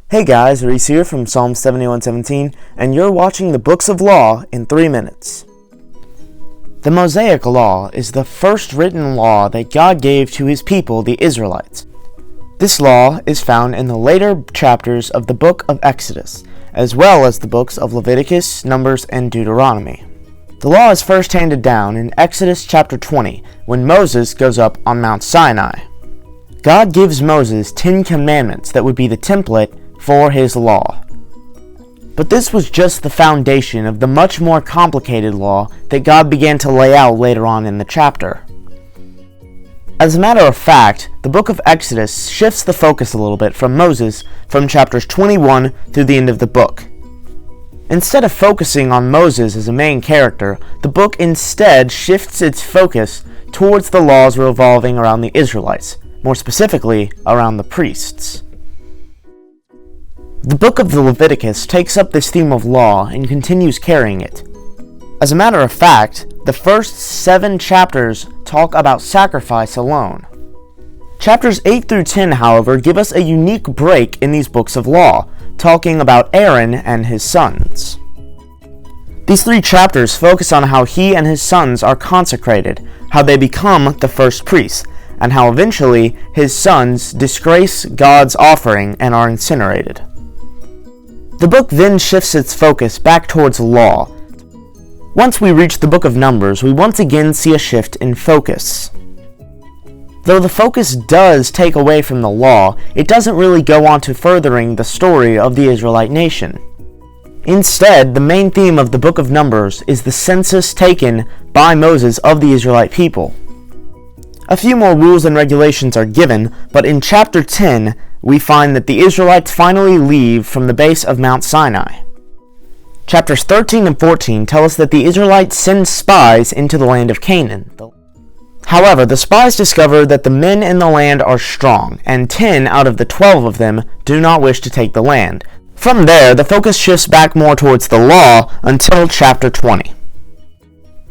Hey guys, Reese here from Psalm 71:17, and you're watching the Books of Law in 3 minutes. The Mosaic Law is the first written law that God gave to his people, the Israelites. This law is found in the later chapters of the book of Exodus, as well as the books of Leviticus, Numbers, and Deuteronomy. The law is first handed down in Exodus chapter 20, when Moses goes up on Mount Sinai. God gives Moses 10 commandments that would be the template for his law. But this was just the foundation of the much more complicated law that God began to lay out later on in the chapter. As a matter of fact, the book of Exodus shifts the focus a little bit from Moses from chapters 21 through the end of the book. Instead of focusing on Moses as a main character, the book instead shifts its focus towards the laws revolving around the Israelites, more specifically around the priests. The book of the Leviticus takes up this theme of law and continues carrying it. As a matter of fact, the first 7 chapters talk about sacrifice alone. Chapters 8 through 10, however, give us a unique break in these books of law, talking about Aaron and his sons. These 3 chapters focus on how he and his sons are consecrated, how they become the first priests, and how eventually his sons disgrace God's offering and are incinerated. The book then shifts its focus back towards law. Once we reach the book of Numbers, we once again see a shift in focus. Though the focus does take away from the law, it doesn't really go on to furthering the story of the Israelite nation. Instead, the main theme of the book of Numbers is the census taken by Moses of the Israelite people. A few more rules and regulations are given, but in chapter 10, we find that the Israelites finally leave from the base of Mount Sinai. Chapters 13 and 14 tell us that the Israelites send spies into the land of Canaan. However, the spies discover that the men in the land are strong, and 10 out of the 12 of them do not wish to take the land. From there, the focus shifts back more towards the law until chapter 20.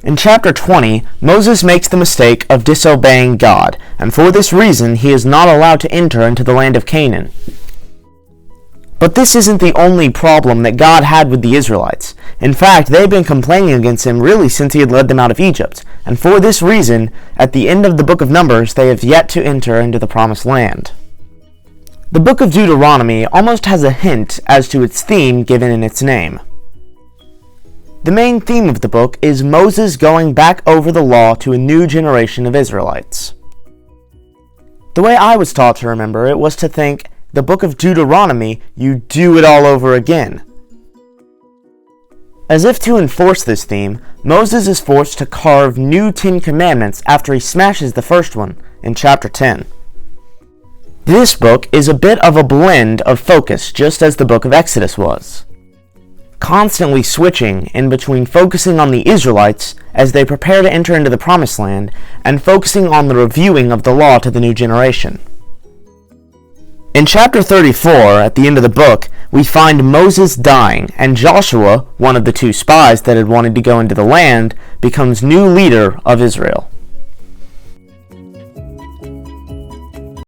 In chapter 20, Moses makes the mistake of disobeying God, and for this reason he is not allowed to enter into the land of Canaan. But this isn't the only problem that God had with the Israelites. In fact, they've been complaining against him really since he had led them out of Egypt, and for this reason, at the end of the book of Numbers, they have yet to enter into the promised land. The book of Deuteronomy almost has a hint as to its theme given in its name. The main theme of the book is Moses going back over the law to a new generation of Israelites. The way I was taught to remember it was to think, the book of Deuteronomy, you do it all over again. As if to enforce this theme, Moses is forced to carve new 10 commandments after he smashes the first one in chapter 10. This book is a bit of a blend of focus, just as the book of Exodus was, constantly switching in between focusing on the Israelites as they prepare to enter into the promised land and focusing on the reviewing of the law to the new generation. In chapter 34, at the end of the book, we find Moses dying, and Joshua, one of the 2 spies that had wanted to go into the land, becomes new leader of Israel.